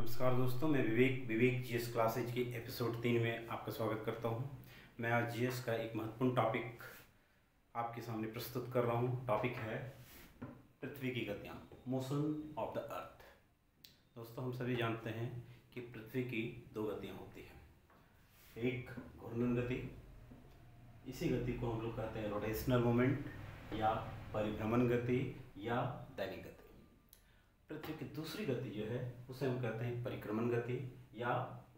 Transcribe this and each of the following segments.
नमस्कार दोस्तों, मैं विवेक जीएस क्लासेज के एपिसोड 3 में आपका स्वागत करता हूं। मैं आज जीएस का एक महत्वपूर्ण टॉपिक आपके सामने प्रस्तुत कर रहा हूं। टॉपिक है पृथ्वी की गतियां, मोशन ऑफ द अर्थ। दोस्तों, हम सभी जानते हैं कि पृथ्वी की दो गतियां होती हैं। एक घूर्णन गति, इसी गति को हम लोग कहते हैं रोटेशनल मोमेंट या परिभ्रमण गति या दैनिक गति। पृथ्वी की दूसरी गति जो है उसे हम कहते हैं परिक्रमण गति या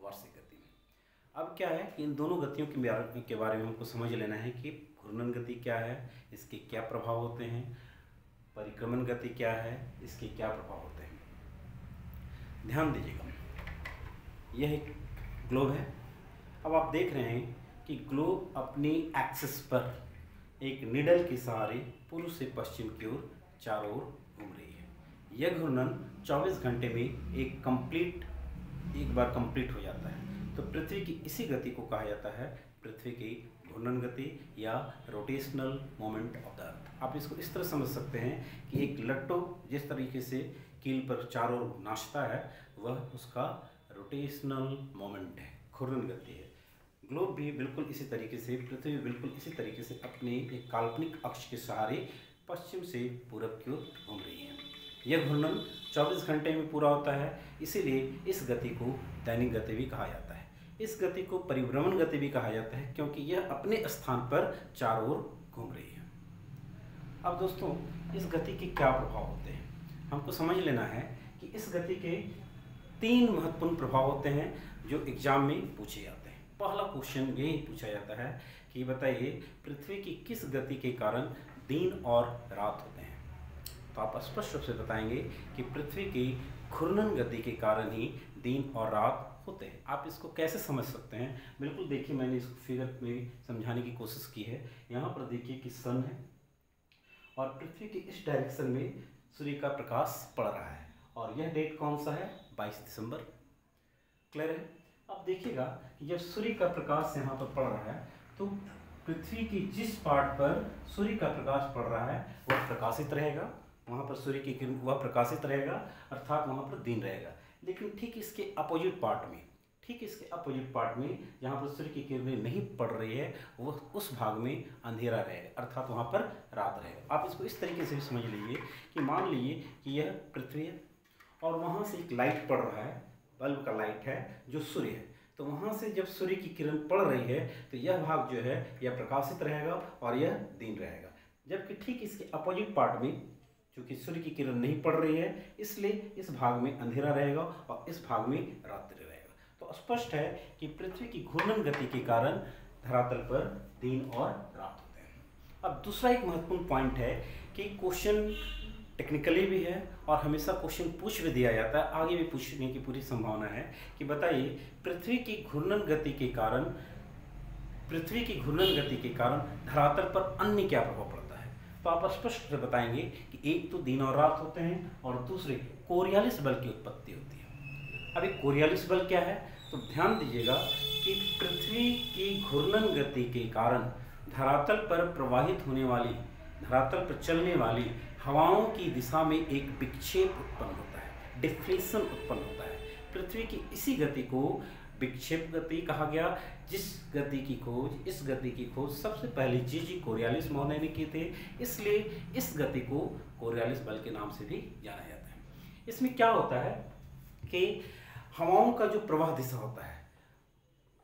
वार्षिक गति। अब क्या है कि इन दोनों गतियों के बारे में हमको समझ लेना है कि घूर्णन गति क्या है, इसके क्या प्रभाव होते हैं, परिक्रमण गति क्या है, इसके क्या प्रभाव होते हैं। ध्यान दीजिएगा, यह एक ग्लोब है। अब आप देख रहे हैं कि ग्लोब अपनी एक्सिस पर एक निडल के सहारे पूर्व से पश्चिम की ओर चारों ओर घूम रही है। यह घूर्णन 24 घंटे में एक बार कंप्लीट हो जाता है। तो पृथ्वी की इसी गति को कहा जाता है पृथ्वी की घूर्णन गति या rotational moment of the earth. आप इसको इस तरह समझ सकते हैं कि एक लट्टू जिस तरीके से कील पर चारों ओर नाचता है, वह उसका रोटेशनल मोमेंट है, घूर्णन गति है। ग्लोब भी बिल्कुल इसी तरीके से, पृथ्वी बिल्कुल इसी तरीके से अपने एक काल्पनिक अक्ष के सहारे पश्चिम से पूरब की ओर घूम रही है। यह घूर्णन 24 घंटे में पूरा होता है, इसीलिए इस गति को दैनिक गति भी कहा जाता है। इस गति को परिभ्रमण गति भी कहा जाता है, क्योंकि यह अपने स्थान पर चारों ओर घूम रही है। अब दोस्तों, इस गति के क्या प्रभाव होते हैं, हमको समझ लेना है कि इस गति के 3 महत्वपूर्ण प्रभाव होते हैं जो एग्जाम में पूछे जाते हैं। पहला क्वेश्चन यही पूछा जाता है कि बताइए पृथ्वी की किस गति के कारण दिन और रात होते हैं। तो आप स्पष्ट रूप से बताएंगे कि पृथ्वी की घूर्णन गति के कारण ही दिन और रात होते हैं। आप इसको कैसे समझ सकते हैं, बिल्कुल देखिए, मैंने इसको फिगर में समझाने की कोशिश की है। यहाँ पर देखिए कि सन है और पृथ्वी के इस डायरेक्शन में सूर्य का प्रकाश पड़ रहा है, और यह डेट कौन सा है, 22 दिसंबर। क्लियर है। अब देखिएगा कि जब सूर्य का प्रकाश यहाँ पर पड़ रहा है तो पृथ्वी की जिस पार्ट पर सूर्य का प्रकाश पड़ रहा है वह प्रकाशित रहेगा, वहाँ पर सूर्य की किरण वह प्रकाशित रहेगा, अर्थात वहाँ पर दिन रहेगा। लेकिन ठीक इसके अपोजिट पार्ट में जहाँ पर सूर्य की किरणें नहीं पड़ रही है, वह उस भाग में अंधेरा रहेगा, अर्थात वहाँ पर रात रहेगा। आप इसको इस तरीके से भी समझ लीजिए कि मान लीजिए कि यह पृथ्वी है और वहाँ से एक लाइट पड़ रहा है, बल्ब का लाइट है जो सूर्य है। तो वहाँ से जब सूर्य की किरण पड़ रही है तो यह भाग जो है यह प्रकाशित रहेगा और यह दिन रहेगा। जबकि ठीक इसके अपोजिट पार्ट में चूँकि सूर्य की किरण नहीं पड़ रही है, इसलिए इस भाग में अंधेरा रहेगा और इस भाग में रात्रि रहेगा। तो स्पष्ट है कि पृथ्वी की घूर्णन गति के कारण धरातल पर दिन और रात होते हैं। अब दूसरा एक महत्वपूर्ण पॉइंट है कि क्वेश्चन टेक्निकली भी है और हमेशा क्वेश्चन पूछ भी दिया जाता है, आगे भी पूछने की पूरी संभावना है कि बताइए पृथ्वी की घूर्णन गति के कारण धरातल पर अन्य क्या प्रभाव पड़ता है। तो आप स्पष्ट से बताएंगे कि एक तो दिन और रात होते हैं और दूसरे कोरियालिस बल की उत्पत्ति होती है। अब एक कोरियालिस बल क्या है, तो ध्यान दीजिएगा कि पृथ्वी की घूर्णन गति के कारण धरातल पर प्रवाहित होने वाली, धरातल पर चलने वाली हवाओं की दिशा में एक विक्षेप उत्पन्न होता है, डिफ्लेशन उत्पन्न होता है। पृथ्वी की इसी गति को विक्षेप गति कहा गया, इस गति की खोज सबसे पहले जी कोरियालिस महोदय ने की थी, इसलिए इस गति को कोरियालिस बल के नाम से भी जाना जाता है। इसमें क्या होता है कि हवाओं का जो प्रवाह दिशा होता है,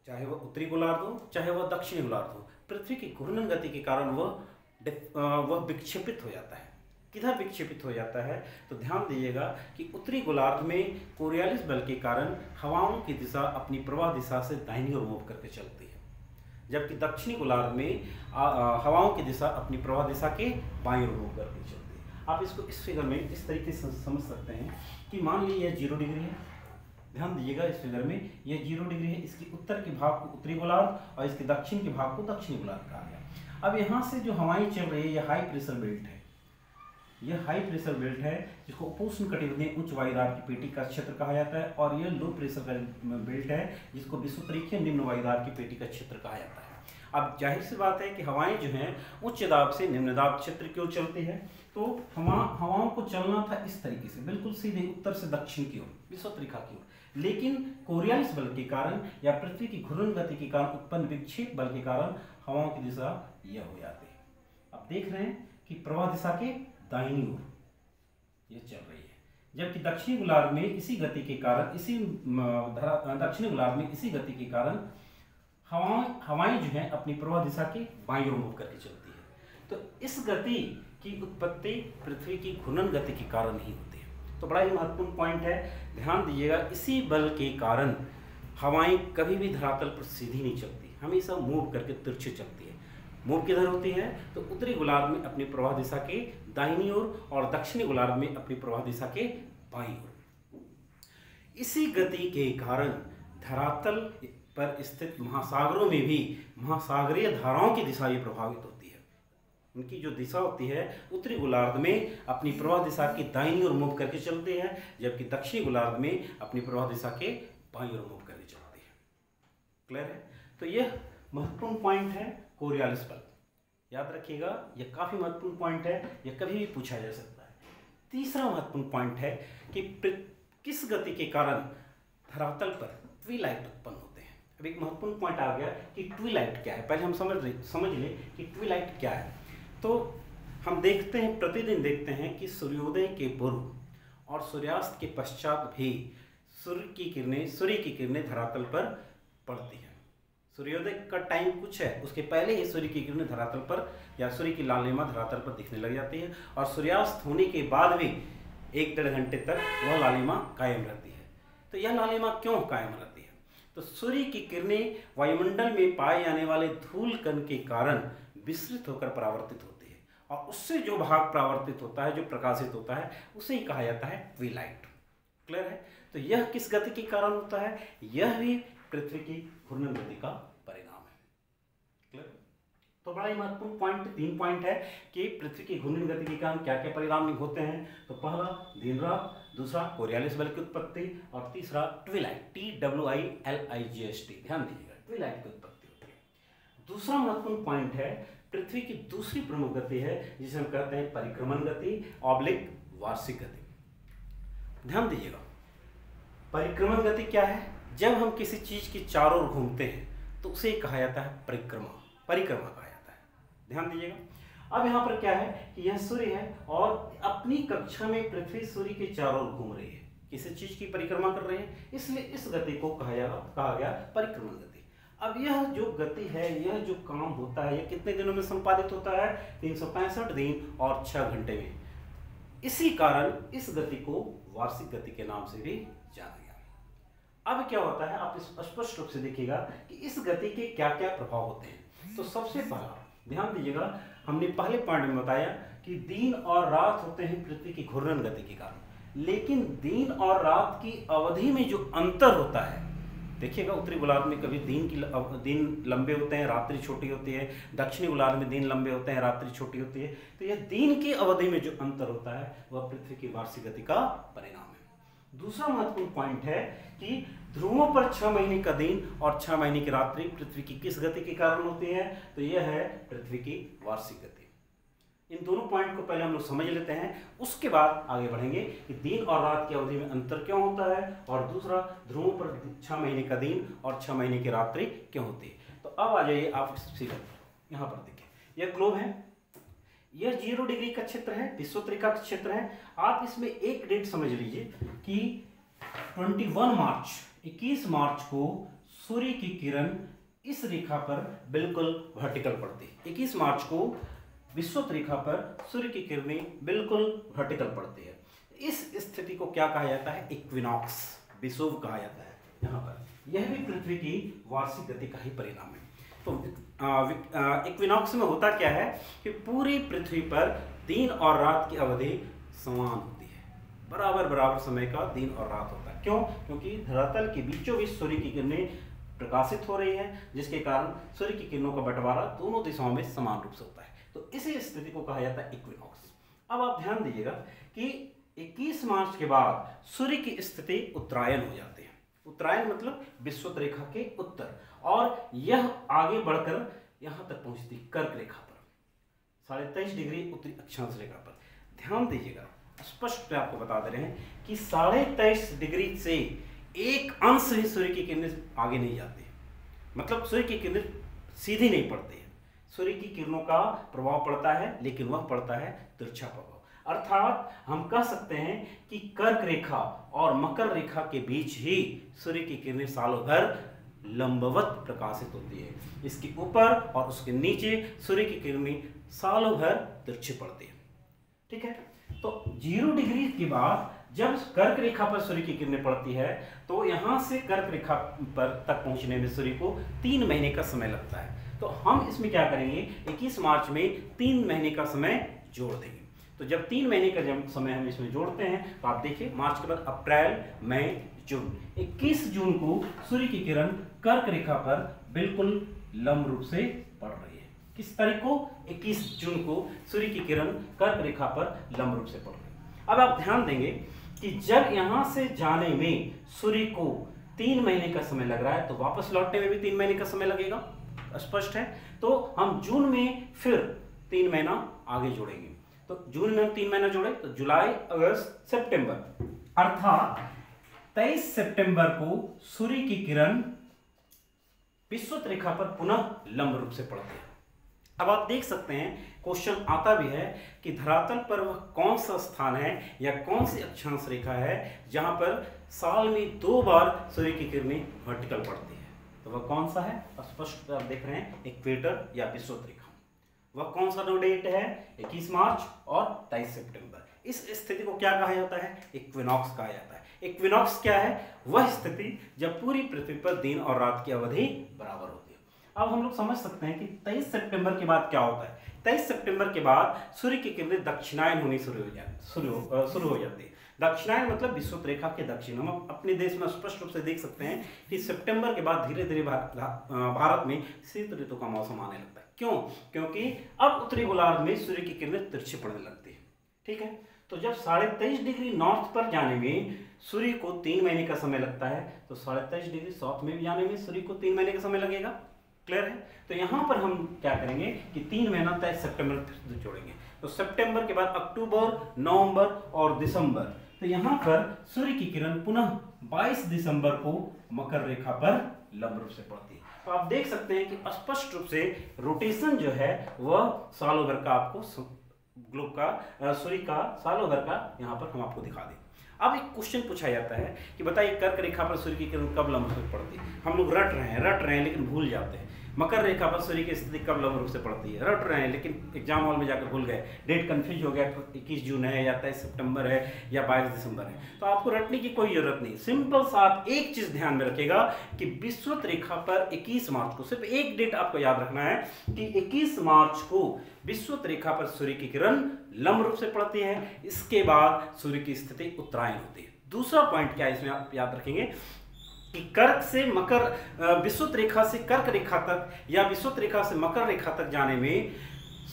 चाहे वह उत्तरी गोलार्ध हो चाहे वह दक्षिणी गोलार्ध हो, पृथ्वी की घूर्णन गति के कारण वह विक्षेपित हो जाता है। किधर विक्षेपित हो जाता है, तो ध्यान दीजिएगा कि उत्तरी गोलार्ध में कोरियालिस बल के कारण हवाओं की दिशा अपनी प्रवाह दिशा से दाहिनी ओर मूव करके चलती है, जबकि दक्षिणी गोलार्ध में हवाओं की दिशा अपनी प्रवाह दिशा के बाईं ओर मूव करके चलती है। आप इसको इस फिगर में इस तरीके से समझ सकते हैं कि मान लीजिए यह 0 डिग्री है। ध्यान दीजिएगा, इस फिगर में यह 0 डिग्री है, इसकी उत्तर के भाग को उत्तरी गोलार्ध और इसके दक्षिण के भाग को दक्षिणी गोलार्ध कहा गया। अब यहाँ से जो हवाएं चल रही है, यह हाई प्रेशर बेल्ट है। यह हाई प्रेशर बेल्ट है जिसको उपोष्णकटिबंधीय उच्च वायुदाब की पेटी का क्षेत्र कहा जाता है, और यह लो प्रेशर बेल्ट है जिसको विषुवतरीय निम्न वायुदाब की पेटी का क्षेत्र कहा जाता है। अब जाहिर सी बात है कि हवाएं जो हैं उच्च दाब से निम्न दाब क्षेत्र की ओर चलती है, तो हवाओं को चलना था इस तरीके से, बिल्कुल सीधे उत्तर से दक्षिण की ओर, विषुवत रेखा की ओर। लेकिन कोरियोलिस बल के कारण या पृथ्वी की घूर्णन गति के कारण उत्पन्न विक्षेप बल के कारण हवाओं की दिशा यह हो जाती है। अब देख रहे हैं कि प्रवाह दिशा के दाहिनी ओर यह चल रही है, जबकि दक्षिणी गोलार्ध में इसी गति के कारण दक्षिणी गोलार्ध में इसी गति के कारण हवाएं जो हैं अपनी प्रवाह दिशा के बाईं ओर मूव करके चलती है। तो इस गति की उत्पत्ति पृथ्वी की घूर्णन गति के कारण ही होती है। तो बड़ा ही महत्वपूर्ण पॉइंट है, ध्यान दीजिएगा। इसी बल के कारण हवाएं कभी भी धरातल पर सीधी नहीं चलती, हमेशा मूव करके तिरछे चलती है। मूव किधर होती है? तो उत्तरी गोलार्ध में अपनी प्रवाह दिशा के दाहिनी ओर और दक्षिणी गोलार्ध में अपनी प्रवाह दिशा के बाईं ओर। इसी गति के कारण धरातल पर स्थित महासागरों में भी महासागरीय धाराओं की दिशा ये प्रभावित होती है। उनकी जो दिशा होती है उत्तरी गोलार्ध में अपनी प्रवाह दिशा की दाहिनी ओर मूव करके चलती है, जबकि दक्षिणी गोलार्ध में अपनी प्रवाह दिशा के बाईं ओर मूव करके चलती है। क्लियर है? तो यह महत्वपूर्ण पॉइंट है कोरियोलिस बल, याद रखिएगा, यह काफी महत्वपूर्ण पॉइंट है, यह कभी भी पूछा जा सकता है। तीसरा महत्वपूर्ण पॉइंट है कि किस गति के कारण धरातल पर ट्विलाइट उत्पन्न होते हैं। अब एक महत्वपूर्ण पॉइंट आ गया कि ट्विलाइट क्या है। पहले हम समझ ले कि ट्विलाइट क्या है। तो हम देखते हैं, प्रतिदिन देखते हैं कि सूर्योदय के पूर्व और सूर्यास्त के पश्चात भी सूर्य की किरणें धरातल पर पड़ती हैं। सूर्योदय का टाइम कुछ है, उसके पहले ही सूर्य की किरणें धरातल पर या सूर्य की लालिमा धरातल पर दिखने लग जाती है, और सूर्यास्त होने के बाद भी 1-1.5 घंटे तक वह लालिमा कायम रहती है। तो यह लालिमा क्यों कायम रहती है? तो सूर्य की किरणें वायुमंडल में पाए जाने वाले धूल कण के कारण विसरित होकर परावर्तित होती है, और उससे जो भाग परावर्तित होता है, जो प्रकाशित होता है, उसे ही कहा जाता है ट्विलाइट। क्लियर है? तो यह किस गति के कारण होता है? यह भी पृथ्वी की घूर्णन गति का परिणाम है। क्लियर? तो बड़ा ही महत्वपूर्ण पॉइंट, 3 पॉइंट है कि पृथ्वी की घूर्णन गति के कारण क्या क्या परिणाम होते हैं। तो पहला दिन रात, दूसरा कोरियोलिस बल की उत्पत्ति, और तीसरा ट्विलाइट, TWILIGHT। ध्यान दीजिएगा, ट्विलाइट की उत्पत्ति होती है। दूसरा महत्वपूर्ण पॉइंट है पृथ्वी की दूसरी प्रमुख गति है, जिसे हम कहते हैं परिक्रमण गति / वार्षिक गति। ध्यान दीजिएगा, परिक्रमण गति क्या है? जब हम किसी चीज के चारों ओर घूमते हैं तो उसे कहा जाता है परिक्रमा कहा जाता है। ध्यान दीजिएगा। अब यहाँ पर क्या है कि यह सूर्य है और अपनी कक्षा में पृथ्वी सूर्य के चारों ओर घूम रही है, किसी चीज की परिक्रमा कर रही है, इसलिए इस गति को कहा गया परिक्रमण गति। अब यह जो गति है, यह जो काम होता है, यह कितने दिनों में संपादित होता है? 365 दिन और 6 घंटे में। इसी कारण इस गति को वार्षिक गति के नाम से भी जाना गया। अब क्या होता है, आप स्पष्ट रूप से देखिएगा कि इस गति के क्या क्या प्रभाव होते हैं। तो सबसे पहला ध्यान दीजिएगा, हमने पहले पॉइंट में बताया कि दिन और रात होते हैं पृथ्वी की घूर्णन गति के कारण, लेकिन दिन और रात की अवधि में जो अंतर होता है, देखिएगा उत्तरी गोलार्ध में कभी दिन लंबे होते हैं, रात्रि छोटी होती है, दक्षिणी गोलार्ध में दिन लंबे होते हैं, रात्रि छोटी होती है। तो यह दिन की अवधि में जो अंतर होता है वह पृथ्वी की वार्षिक गति का परिणाम है। दूसरा महत्वपूर्ण पॉइंट है कि ध्रुवों पर 6 महीने का दिन और 6 महीने की रात्रि पृथ्वी की किस गति के कारण होती है? तो यह है पृथ्वी की वार्षिक गति। इन दोनों पॉइंट को पहले हम लोग समझ लेते हैं, उसके बाद आगे बढ़ेंगे कि दिन और रात की अवधि में अंतर क्यों होता है, और दूसरा ध्रुवों पर 6 महीने का दिन और 6 महीने की रात्रि क्यों होती है। तो अब आ जाइए आप सीधा यहाँ पर देखिए, यह ग्लोब है, यह 0 डिग्री का क्षेत्र है, विषुवत का क्षेत्र है। आप इसमें एक डेट समझ लीजिए कि 21 मार्च को सूर्य की किरण इस रेखा पर बिल्कुल वर्टिकल पड़ती है। 21 मार्च को विषुवत रेखा पर सूर्य की किरणें बिल्कुल वर्टिकल पड़ती है। इस स्थिति को क्या कहा जाता है? इक्विनॉक्स, विषुव कहा जाता है। यहाँ पर यह भी पृथ्वी की वार्षिक गति का ही परिणाम है। तो इक्विनॉक्स में होता क्या है कि पूरी पृथ्वी पर दिन और रात की अवधि समान होती है, बराबर समय का दिन और रात होता है। क्यों? क्योंकि धरातल के बीचों बीच सूर्य की किरणें प्रकाशित हो रही है, जिसके कारण सूर्य की किरणों का बंटवारा दोनों दिशाओं में समान रूप से होता है। तो इसी स्थिति को कहा जाता है इक्विनॉक्स। अब आप ध्यान दीजिएगा कि 21 मार्च के बाद सूर्य की स्थिति उत्तरायण हो जाती है। उत्तरायण मतलब विषुवत रेखा के उत्तर, और यह आगे बढ़कर यहां तक पहुंचती कर्क रेखा पर, 23.5 डिग्री उत्तरी अक्षांश रेखा पर। ध्यान दीजिएगा, स्पष्ट आपको बता दे रहे हैं कि 23.5 डिग्री से एक अंश भी सूर्य की किरणें आगे नहीं जाती, मतलब सूर्य की किरणें सीधी नहीं पड़ती है, सूर्य की किरणों का प्रभाव पड़ता है, लेकिन वह पड़ता है तिरछा प्रभाव। अर्थात हम कह सकते हैं कि कर्क रेखा और मकर रेखा के बीच ही सूर्य की किरणें सालों भर लंबवत प्रकाशित होती है। इसके ऊपर और उसके नीचे सूर्य की किरणें सालों भर तिरछी पड़ती है। ठीक है, तो 0 डिग्री के बाद जब कर्क रेखा पर सूर्य की किरणें पड़ती है तो यहां से कर्क रेखा पर तक पहुंचने में सूर्य को 3 महीने का समय लगता है। तो हम इसमें क्या करेंगे, 21 मार्च में 3 महीने का समय जोड़ देंगे। तो जब 3 महीने का जब समय हम इसमें जोड़ते हैं तो आप देखिए मार्च के बाद अप्रैल, मई, जून, 21 जून को सूर्य की किरण कर्क रेखा पर बिल्कुल लंब रूप से पड़ रही है। किस तारीख को? 21 जून को सूर्य की किरण कर्क रेखा पर लंब रूप से पड़ रही है। अब आप ध्यान देंगे कि जब यहां से जाने में सूर्य को 3 महीने का समय लग रहा है तो वापस लौटने में भी 3 महीने का समय लगेगा, स्पष्ट है। तो हम जून में फिर 3 महीना आगे जोड़ेंगे। तो जून में हम 3 महीना जोड़े तो जुलाई, अगस्त, सितंबर, अर्थात 23 सितंबर को सूर्य की किरण विषुवत रेखा पर पुनः लंब रूप से पड़ती है। अब आप देख सकते हैं क्वेश्चन आता भी है कि धरातल पर वह कौन सा स्थान है या कौन सी अक्षांश रेखा है जहां पर साल में 2 बार सूर्य की किरणें वर्टिकल पड़ती है। तो वह कौन सा है? स्पष्ट आप देख रहे हैं, इक्वेटर या विषुवत रेखा। वह कौन सा डेट है? 21 मार्च और 23 सितंबर। इस स्थिति को क्या कहा जाता है? इक्विनॉक्स कहा जाता है। इक्विनॉक्स क्या है? वह स्थिति जब पूरी पृथ्वी पर दिन और रात की अवधि बराबर होती है। अब हम लोग समझ सकते हैं कि 23 सितंबर के बाद क्या होता है। 23 सितंबर के बाद सूर्य की किरणें दक्षिणायन होनी शुरू हो जाती है। दक्षिणायन मतलब विषुवत रेखा के दक्षिण। हम अपने देश में स्पष्ट रूप से देख सकते हैं कि सितंबर के बाद धीरे धीरे भारत में शीत ऋतु का मौसम आने लगता है। क्यों? क्योंकि अब उत्तरी गोलार्ध में सूर्य की किरणें तिरछी पड़ने लगती है। ठीक है, तो जब 23.5 डिग्री नॉर्थ पर जाने में सूर्य को 3 महीने का समय लगता है तो 23.5 डिग्री साउथ में भी जाने में सूर्य को 3 महीने का समय लगेगा। क्लियर है? तो यहां पर हम क्या करेंगे कि 3 महीना 23 सितंबर जोड़ेंगे। तो सितंबर के बाद अक्टूबर, नवंबर और दिसंबर, तो यहां पर सूर्य की किरण पुनः 22 दिसंबर को मकर रेखा पर लंब रूप से पड़ती है। तो आप देख सकते हैं कि स्पष्ट रूप से रोटेशन जो है वह सालों भर का आपको ग्लोब का सूर्य का सालों भर का यहाँ पर हम आपको दिखा दें। अब एक क्वेश्चन पूछा जाता है कि बताइए कर्क रेखा पर सूर्य की किरण कब लंब रूप से पड़ती है। हम लोग रट रहे हैं लेकिन भूल जाते हैं। मकर रेखा पर सूर्य की स्थिति कब लंब रूप से पड़ती है, रट रहे हैं लेकिन एग्जाम हॉल में जाकर भूल गए, डेट कंफ्यूज हो गया, 21 जून है या 23 सितंबर है या 22 दिसंबर है। तो आपको रटने की कोई जरूरत नहीं, सिंपल सा आप एक चीज ध्यान में रखिएगा कि विषुवत रेखा पर 21 मार्च को, सिर्फ एक डेट आपको याद रखना है कि 21 मार्च को विषुवत रेखा पर सूर्य की किरण लंब रूप से पड़ती है। इसके बाद सूर्य की स्थिति उत्तरायण होती है। दूसरा पॉइंट क्या है इसमें आप याद रखेंगे कि कर्क से मकर, विषुवत रेखा से कर्क रेखा तक या विषुवत रेखा से मकर रेखा तक जाने में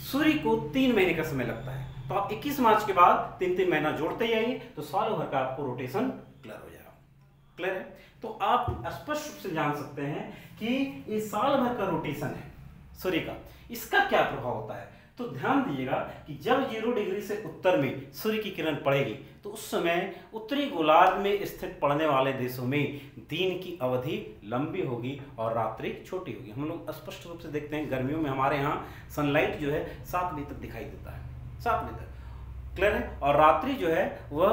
सूर्य को 3 महीने का समय लगता है। तो आप 21 मार्च के बाद 3-3 महीना जोड़ते ही आइए तो सालों भर का आपको रोटेशन क्लियर हो जाएगा। क्लियर है? तो आप स्पष्ट रूप से जान सकते हैं कि ये साल भर का रोटेशन है सूर्य का, इसका क्या प्रभाव होता है। तो ध्यान दीजिएगा कि जब 0 डिग्री से उत्तर में सूर्य की किरण पड़ेगी तो उस समय उत्तरी गोलार्ध में स्थित पड़ने वाले देशों में दिन की अवधि लंबी होगी और रात्रि छोटी होगी। हम लोग स्पष्ट रूप से देखते हैं गर्मियों में हमारे यहाँ सनलाइट जो है 7 बजे तक दिखाई देता है, 7 बजे तक। क्लियर है? और रात्रि जो है वह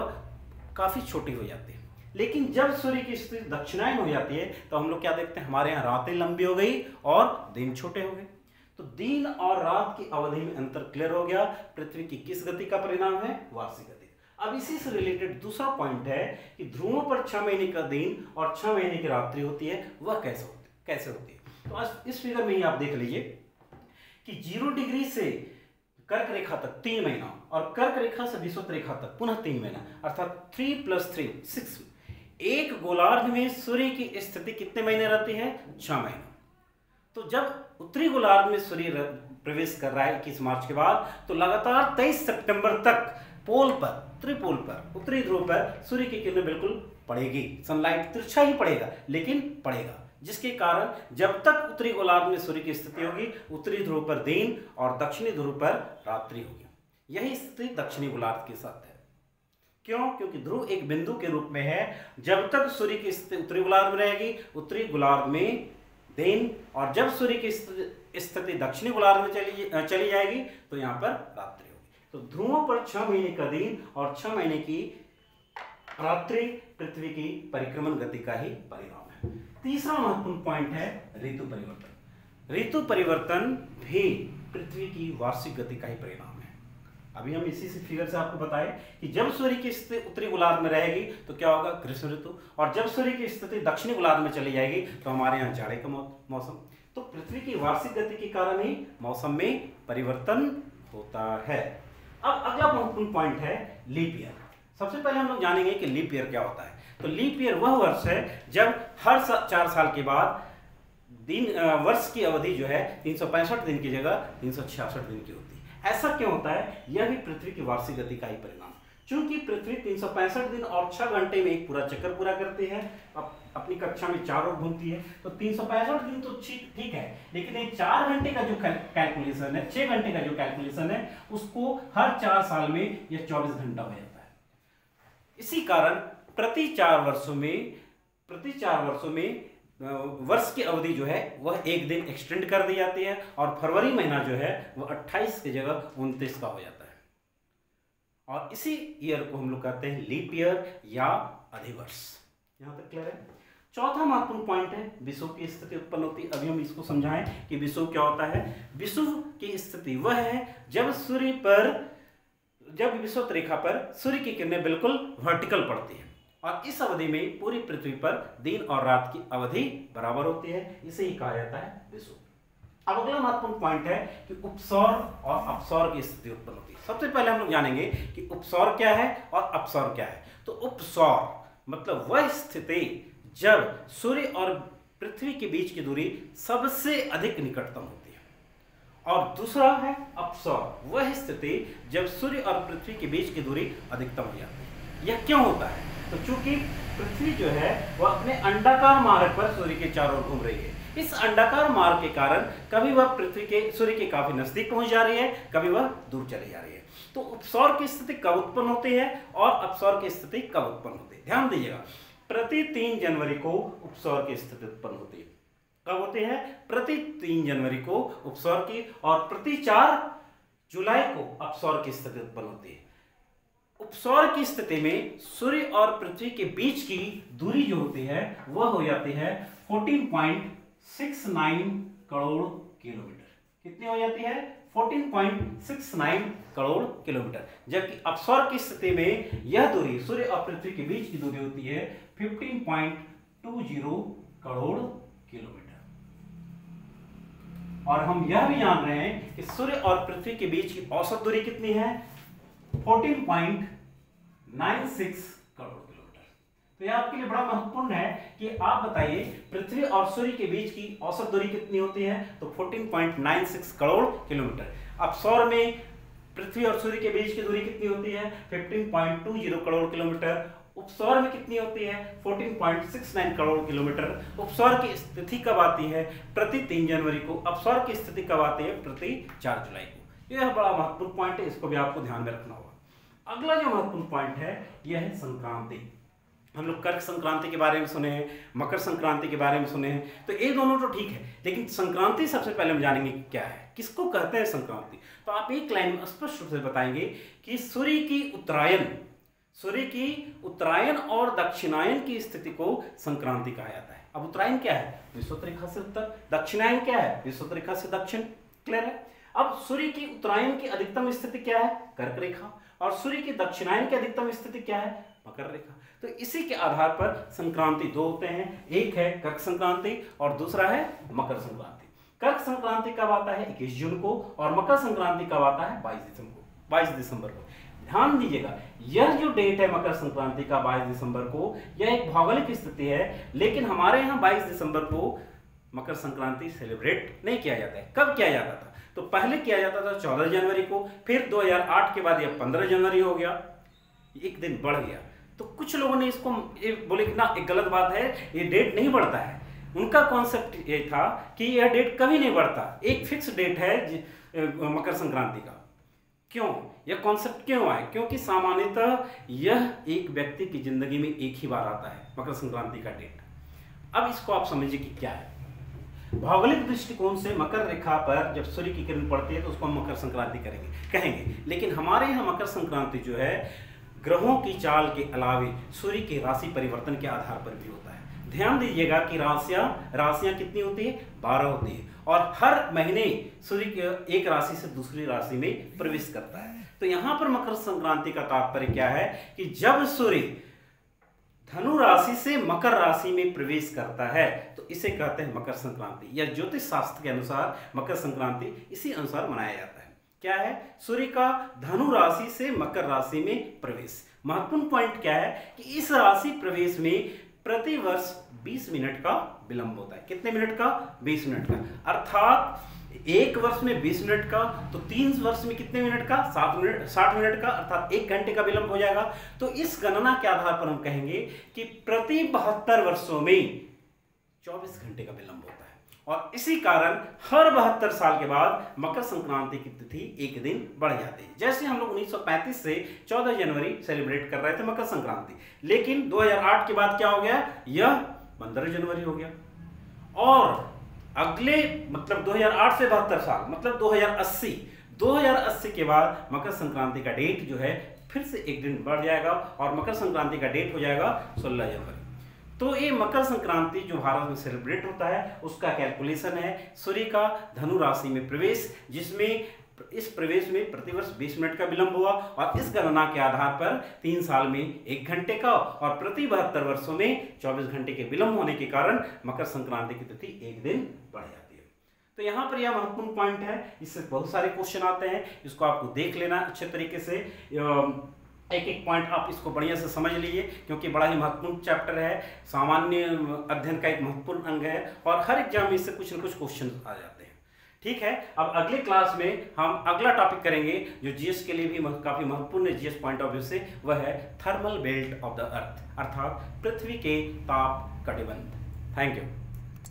काफ़ी छोटी हो जाती है। लेकिन जब सूर्य की स्थिति दक्षिणायन हो जाती है तो हम लोग क्या देखते हैं, हमारे यहाँ रातें लंबी हो गई और दिन छोटे हो गए। तो दिन और रात की अवधि में अंतर क्लियर हो गया। पृथ्वी की किस गति का परिणाम है? वार्षिक गति। अब इसी से रिलेटेड दूसरा पॉइंट है कि ध्रुवों पर 6 महीने का दिन और 6 महीने की रात्रि होती है, वह कैसे होती है। तो आज इस फिगर में ही आप देख लीजिए कि 0 डिग्री से कर्क रेखा तक 3 महीना और कर्क रेखा से विषुवत रेखा तक पुनः 3 महीना, अर्थात 3 + 3 6। एक गोलार्ध में सूर्य की स्थिति कितने महीने रहती है? 6 महीना। तो जब उत्तरी गोलार्ध में सूर्य प्रवेश कर रहा है 21 मार्च के बाद, तो लगातार 23 सितंबर तक पोल पर, त्रिपोल पर, उत्तरी ध्रुव पर सूर्य की किरणें बिल्कुल पड़ेगी। सनलाइट तिरछा ही पड़ेगा लेकिन पड़ेगा, जिसके कारण जब तक उत्तरी गोलार्ध में सूर्य की स्थिति होगी उत्तरी ध्रुव पर दिन और दक्षिणी ध्रुव पर रात्रि होगी। यही स्थिति दक्षिणी गोलार्ध के साथ है। क्यों? क्योंकि ध्रुव एक बिंदु के रूप में है। जब तक सूर्य की स्थिति उत्तरी गोलार्ध में रहेगी, उत्तरी गोलार्ध में दिन, और जब सूर्य की स्थिति दक्षिणी गोलार्ध में चली जाएगी तो यहाँ पर रात्रि होगी। तो ध्रुवों पर 6 महीने का दिन और 6 महीने की रात्रि पृथ्वी की परिक्रमण गति का ही परिणाम है। तीसरा महत्वपूर्ण पॉइंट है ऋतु परिवर्तन। ऋतु परिवर्तन भी पृथ्वी की वार्षिक गति का ही परिणाम है। अभी हम इसी से फिगर से आपको बताएं कि जब सूर्य की स्थिति उत्तरी गोलार्ध में रहेगी तो क्या होगा? ग्रीष्म ऋतु, और जब सूर्य की स्थिति दक्षिणी गोलार्ध में चली जाएगी तो हमारे यहाँ जाड़े का मौसम। तो पृथ्वी की वार्षिक गति के कारण ही मौसम में परिवर्तन होता है। अब अगला महत्वपूर्ण पॉइंट है लीप ईयर। सबसे पहले हम लोग जानेंगे कि लीप ईयर क्या होता है। तो लीप ईयर वह वर्ष है जब हर 4 साल के बाद वर्ष की अवधि जो है 365 दिन की जगह 366 दिन की होती है। ऐसा क्यों होता है? यह भी पृथ्वी की वार्षिक गति का ही परिणाम। चूंकि पृथ्वी 365 दिन और 6 घंटे में एक पूरा चक्कर पूरा करती है, अपनी कक्षा में 4 ओर घूमती है, तो 365 दिन तो ठीक है, लेकिन ये 4 घंटे का जो कैलकुलेशन है, 6 घंटे का जो कैलकुलेशन है, उसको हर 4 साल में यह 24 घंटा हो जाता है। इसी कारण प्रति 4 वर्षों में वर्ष की अवधि जो है वह एक दिन एक्सटेंड कर दी जाती है, और फरवरी महीना जो है वह 28 की जगह 29 का हो जाता है। और इसी ईयर को हम लोग कहते हैं लीप ईयर या अधिवर्ष। यहां तक क्लियर है? चौथा महत्वपूर्ण पॉइंट है विषुव की स्थिति उत्पन्न होती है। अभी हम इसको समझाएं कि विषुव क्या होता है। विषुव की स्थिति वह है जब विषुवत रेखा पर सूर्य की किरणें बिल्कुल वर्टिकल पड़ती है, और इस अवधि में पूरी पृथ्वी पर दिन और रात की अवधि बराबर होती है। इसे ही कहा जाता है विषुव। अब अगला महत्वपूर्ण पॉइंट है कि उपसौर और अपसौर की स्थिति उत्पन्न होती है। सबसे पहले हम लोग जानेंगे कि उपसौर क्या है और अपसौर क्या है। तो उपसौर मतलब वह स्थिति जब सूर्य और पृथ्वी के बीच की दूरी सबसे अधिक निकटतम होती है, और दूसरा है अपसौर, वह स्थिति जब सूर्य और पृथ्वी के बीच की दूरी अधिकतम हो जाती है। यह क्यों होता है? तो चूंकि पृथ्वी जो है वह अपने अंडाकार मार्ग पर सूर्य के चारों ओर घूम रही है। इस अंडाकार मार्ग के कारण कभी वह सूर्य के काफी नजदीक पहुंच जा रही है, कभी वह दूर चली जा रही है। तो उपसौर की स्थिति कब उत्पन्न होती है और अपसौर की स्थिति कब उत्पन्न होती है? ध्यान दीजिएगा, प्रति 3 जनवरी को उपसौर की स्थिति उत्पन्न होती है। कब होती है? प्रति 3 जनवरी को उपसौर की, और प्रति 4 जुलाई को अपसौर की स्थिति उत्पन्न होती है। उपसौर की स्थिति में सूर्य और पृथ्वी के बीच की दूरी जो होती है वह हो जाती है 14.69 करोड़ किलोमीटर। कितनी हो जाती है? 14.69 करोड़ किलोमीटर। जबकि अपसौर की स्थिति में यह दूरी सूर्य और पृथ्वी के बीच की दूरी होती है 15.20 करोड़ किलोमीटर। और हम यह भी जान रहे हैं कि सूर्य और पृथ्वी के बीच की औसत दूरी कितनी है? 14.96 करोड़ किलोमीटर। तो यह आपके लिए बड़ा महत्वपूर्ण है कि आप बताइए पृथ्वी और सूर्य के बीच की औसत दूरी कितनी होती है? तो 14.96 करोड़ किलोमीटर। अपसौर में पृथ्वी और सूर्य के बीच की दूरी कितनी होती है? 15.20 करोड़ किलोमीटर। उपसौर में कितनी होती है? 14.69 करोड़ किलोमीटर। उपसौर की स्थिति कब आती है? प्रति 3 जनवरी को। अपसौर की स्थिति कब आती है? प्रति 4 जुलाई को। यह बड़ा महत्वपूर्ण पॉइंट है, इसको भी आपको ध्यान में रखना होगा। अगला जो महत्वपूर्ण पॉइंट है यह है संक्रांति। हम लोग कर्क संक्रांति के बारे में सुने हैं, मकर संक्रांति के बारे में सुने हैं, तो ये दोनों तो ठीक है, लेकिन संक्रांति सबसे पहले हम जानेंगे क्या है, किसको कहते हैं संक्रांति। तो आप एक लाइन में स्पष्ट रूप से बताएंगे कि सूर्य की उत्तरायण और दक्षिणायन की स्थिति को संक्रांति कहा जाता है। अब उत्तरायण क्या है? विषुवत रेखा से उत्तर। दक्षिणायन क्या है? विषुवत रेखा से दक्षिण। क्लियर है? अब सूर्य की उत्तरायण की अधिकतम स्थिति क्या है? कर्क रेखा। और सूर्य की दक्षिणायन की अधिकतम स्थिति क्या है? मकर रेखा। तो इसी के आधार पर संक्रांति 2 होते हैं, एक है कर्क संक्रांति और दूसरा है मकर संक्रांति। कर्क संक्रांति कब आता है? 21 जून को, और मकर संक्रांति कब आता है? 22 दिसंबर को। ध्यान दीजिएगा, यह जो डेट है मकर संक्रांति का 22 दिसंबर को, यह एक भौगोलिक स्थिति है, लेकिन हमारे यहाँ 22 दिसंबर को मकर संक्रांति सेलिब्रेट नहीं किया जाता है। कब किया जाता था? तो पहले किया जाता था 14 जनवरी को, फिर 2008 के बाद यह 15 जनवरी हो गया, एक दिन बढ़ गया। तो कुछ लोगों ने इसको बोले कि ना, एक गलत बात है, ये डेट नहीं बढ़ता है। उनका कॉन्सेप्ट ये था कि यह डेट कभी नहीं बढ़ता, एक फिक्स डेट है मकर संक्रांति का। क्यों यह कॉन्सेप्ट क्यों आए? क्योंकि सामान्यतः यह एक व्यक्ति की जिंदगी में एक ही बार आता है, मकर संक्रांति का डेट। अब इसको आप समझिए कि क्या है। भौगोलिक दृष्टिकोण से मकर रेखा पर जब सूर्य की किरण पड़ती है तो उसको हम मकर संक्रांति कहेंगे। लेकिन हमारे यहाँ मकर संक्रांति जो है ग्रहों की चाल के अलावे सूर्य के राशि परिवर्तन के आधार पर भी होता है। ध्यान दीजिएगा कि राशियां कितनी होती है? 12 होती है, और हर महीने सूर्य एक राशि से दूसरी राशि में प्रवेश करता है। तो यहाँ पर मकर संक्रांति का तात्पर्य क्या है कि जब सूर्य धनु राशि से मकर राशि में प्रवेश करता है तो इसे कहते हैं मकर संक्रांति, या ज्योतिष शास्त्र के अनुसार मकर संक्रांति इसी अनुसार मनाया जाता है। क्या है? सूर्य का धनु राशि से मकर राशि में प्रवेश। महत्वपूर्ण पॉइंट क्या है कि इस राशि प्रवेश में प्रति वर्ष 20 मिनट का विलंब होता है। कितने मिनट का? 20 मिनट का। अर्थात एक वर्ष में 20 मिनट का, तो 3 वर्ष में कितने मिनट का? 60 मिनट का, अर्थात 1 घंटे का विलंब हो जाएगा। तो इस गणना के आधार पर हम कहेंगे कि प्रति 72 वर्षों में 24 घंटे का विलंब होता है, और इसी कारण हर 72 साल के बाद मकर संक्रांति की तिथि एक दिन बढ़ जाती है। जैसे हम लोग 1935 से 14 जनवरी सेलिब्रेट कर रहे थे मकर संक्रांति, लेकिन 2008 के बाद क्या हो गया? यह 15 जनवरी हो गया, और अगले मतलब 2008 से 72 साल मतलब 2080 के बाद मकर संक्रांति का डेट जो है फिर से एक दिन बढ़ जाएगा, और मकर संक्रांति का डेट हो जाएगा 16 जनवरी। तो ये मकर संक्रांति जो भारत में सेलिब्रेट होता है उसका कैलकुलेशन है सूर्य का धनु राशि में प्रवेश, जिसमें इस प्रवेश में प्रतिवर्ष 20 मिनट का विलंब हुआ, और इस गणना के आधार पर 3 साल में 1 घंटे का और प्रति 72 वर्षों में 24 घंटे के विलंब होने के कारण मकर संक्रांति की तिथि एक दिन बढ़ जाती है। तो यहाँ पर यह महत्वपूर्ण पॉइंट है, इससे बहुत सारे क्वेश्चन आते हैं, इसको आपको देख लेना अच्छे तरीके से। एक एक पॉइंट आप इसको बढ़िया से समझ लीजिए, क्योंकि बड़ा ही महत्वपूर्ण चैप्टर है, सामान्य अध्ययन का एक महत्वपूर्ण अंग है, और हर एग्जाम में इससे कुछ न कुछ क्वेश्चन आ जाते हैं। ठीक है, अब अगले क्लास में हम अगला टॉपिक करेंगे जो जीएस के लिए भी काफी महत्वपूर्ण है जीएस पॉइंट ऑफ व्यू से, वह है thermal belt of the earth, अर्थात पृथ्वी के ताप कटिबंध। Thank you.